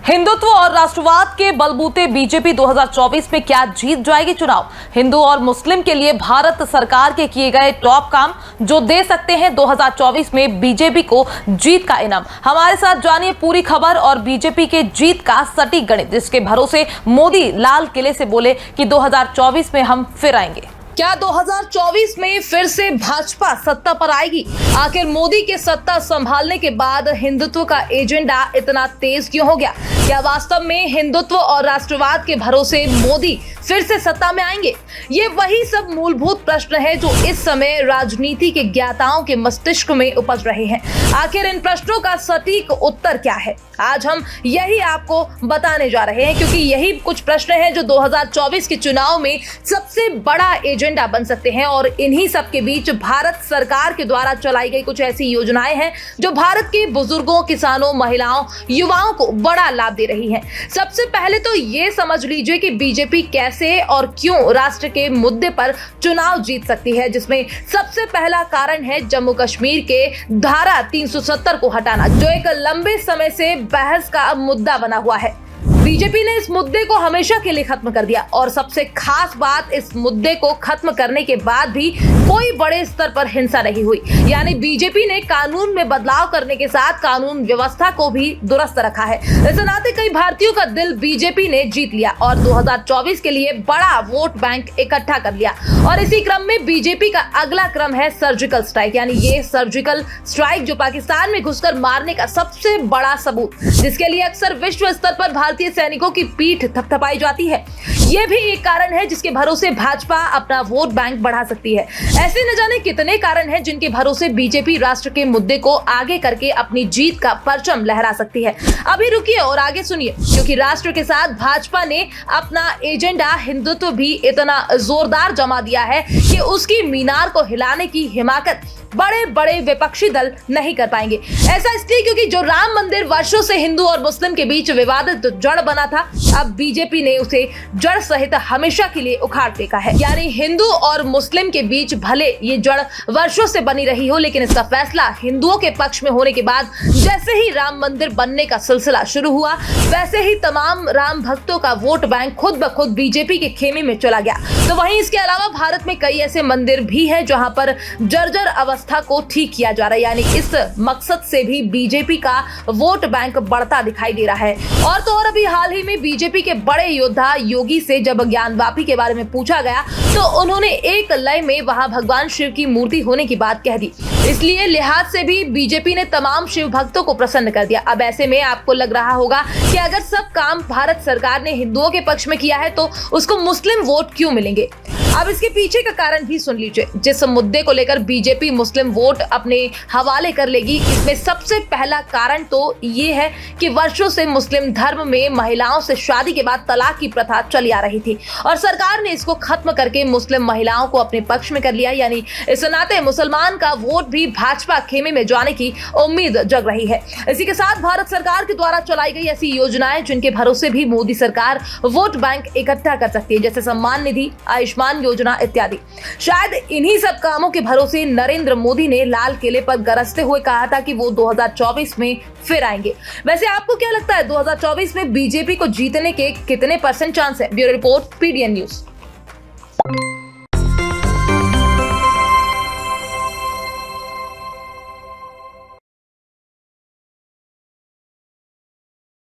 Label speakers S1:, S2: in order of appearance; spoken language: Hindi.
S1: हिंदुत्व और राष्ट्रवाद के बलबूते बीजेपी 2024 में क्या जीत जाएगी चुनाव? हिंदू और मुस्लिम के लिए भारत सरकार के किए गए टॉप काम जो दे सकते हैं 2024 में बीजेपी को जीत का इनाम। हमारे साथ जानिए पूरी खबर और बीजेपी के जीत का सटीक गणित, जिसके भरोसे मोदी लाल किले से बोले कि 2024 में हम फिर आएंगे। क्या 2024 में फिर से भाजपा सत्ता पर आएगी? आखिर मोदी के सत्ता संभालने के बाद हिंदुत्व का एजेंडा इतना तेज क्यों हो गया? क्या वास्तव में हिंदुत्व और राष्ट्रवाद के भरोसे मोदी फिर से सत्ता में आएंगे? ये वही सब मूलभूत प्रश्न है जो इस समय राजनीति के ज्ञाताओं के मस्तिष्क में उपज रहे हैं। आखिर इन प्रश्नों का सटीक उत्तर क्या है? आज हम यही आपको बताने जा रहे हैं, क्योंकि यही कुछ प्रश्न हैं जो 2024 के चुनाव में सबसे बड़ा एजेंडा बन सकते हैं। और इन्हीं सब के बीच भारत सरकार के द्वारा चलाई गई कुछ ऐसी योजनाएं हैं जो भारत के बुजुर्गों, किसानों, महिलाओं, युवाओं को बड़ा लाभ दे रही हैं। सबसे पहले तो ये समझ लीजिए कि बीजेपी कैसे और क्यों राष्ट्र के मुद्दे पर चुनाव जीत सकती है, जिसमें सबसे पहला कारण है जम्मू कश्मीर के धारा 370 को हटाना, जो एक लंबे समय से बहस का मुद्दा बना हुआ है। बीजेपी ने इस मुद्दे को हमेशा के लिए खत्म कर दिया और सबसे खास बात, इस मुद्दे को खत्म करने के बाद भी कोई बड़े स्तर पर हिंसा नहीं हुई। यानी बीजेपी ने कानून में बदलाव करने के साथ कानून व्यवस्था को भी दुरुस्त रखा है। इस नाते कई भारतीयों का दिल बीजेपी ने जीत लिया और 2024 के लिए बड़ा वोट बैंक इकट्ठा कर लिया। और इसी क्रम में बीजेपी का अगला क्रम है सर्जिकल स्ट्राइक, यानी ये सर्जिकल स्ट्राइक जो पाकिस्तान में घुसकर मारने का सबसे बड़ा सबूत, जिसके लिए अक्सर विश्व स्तर पर भारतीय सैनिकों की पीठ थपथपाई जाती है। यह भी एक कारण है जिसके भरोसे भाजपा अपना वोट बैंक बढ़ा सकती है। ऐसे न जाने कितने कारण हैं जिनके भरोसे बीजेपी राष्ट्र के मुद्दे को आगे करके अपनी जीत का परचम लहरा सकती है। अभी रुकिए और आगे सुनिए, क्योंकि राष्ट्र के साथ भाजपा ने अपना एजेंडा हिंदुत्व भी इतना जोरदार जमा दिया है कि उसकी मीनार को हिलाने की हिमाकत बड़े बड़े विपक्षी दल नहीं कर पाएंगे। ऐसा इसलिए क्योंकि जो राम मंदिर वर्षों से हिंदू और मुस्लिम के बीच विवादित जड़ बना था, अब बीजेपी ने उसे जड़ सहित हमेशा के लिए उखाड़ फेंका है। यानी हिंदू और मुस्लिम के बीच भले ये जड़ वर्षों से बनी रही हो, लेकिन इसका फैसला हिंदुओं के पक्ष में होने के बाद जैसे ही राम मंदिर बनने का सिलसिला शुरू हुआ, वैसे ही तमाम राम भक्तों का वोट बैंक खुद ब खुद बीजेपी के खेमे में चला गया। तो वहीं इसके अलावा भारत में कई ऐसे मंदिर भी हैं जहां पर जर्जर अवस्था को ठीक किया जा रहा है। यानी इस मकसद से भी बीजेपी का वोट बैंक बढ़ता दिखाई दे रहा है। और तो और अभी हाल ही में बीजेपी के बड़े योद्धा योगी से जब ज्ञानवापी के बारे में पूछा गया तो उन्होंने एक लय में वहां भगवान शिव की मूर्ति होने की बात कह दी। इसलिए लिहाज से भी बीजेपी ने तमाम शिव भक्तों को प्रसन्न कर दिया। अब ऐसे में आपको लग रहा होगा कि अगर सब काम भारत सरकार ने हिंदुओं के पक्ष में किया है तो उसको मुस्लिम वोट क्यों मिलेंगे? अब इसके पीछे का कारण भी सुन लीजिए। जिस मुद्दे को लेकर बीजेपी मुस्लिम वोट अपने हवाले कर लेगी, इसमें सबसे पहला कारण तो ये है कि वर्षों से मुस्लिम धर्म में महिलाओं से शादी के बाद तलाक की प्रथा चली आ रही थी और सरकार ने इसको खत्म करके मुस्लिम महिलाओं को अपने पक्ष में कर लिया। यानी इस नाते मुसलमान का वोट भी भाजपा खेमे में जाने की उम्मीद जग रही है। इसी के साथ भारत सरकार के द्वारा चलाई गई ऐसी योजनाएं जिनके भरोसे भी मोदी सरकार वोट बैंक इकट्ठा कर सकती है, जैसे सम्मान निधि, आयुष्मान योजना इत्यादि। शायद इन्हीं सब कामों के भरोसे नरेंद्र मोदी ने लाल किले पर गरजते हुए कहा था कि वो 2024 में फिर आएंगे। वैसे आपको क्या लगता है 2024 में बीजेपी को जीतने के कितने % चांस है? Bureau report, PDN news.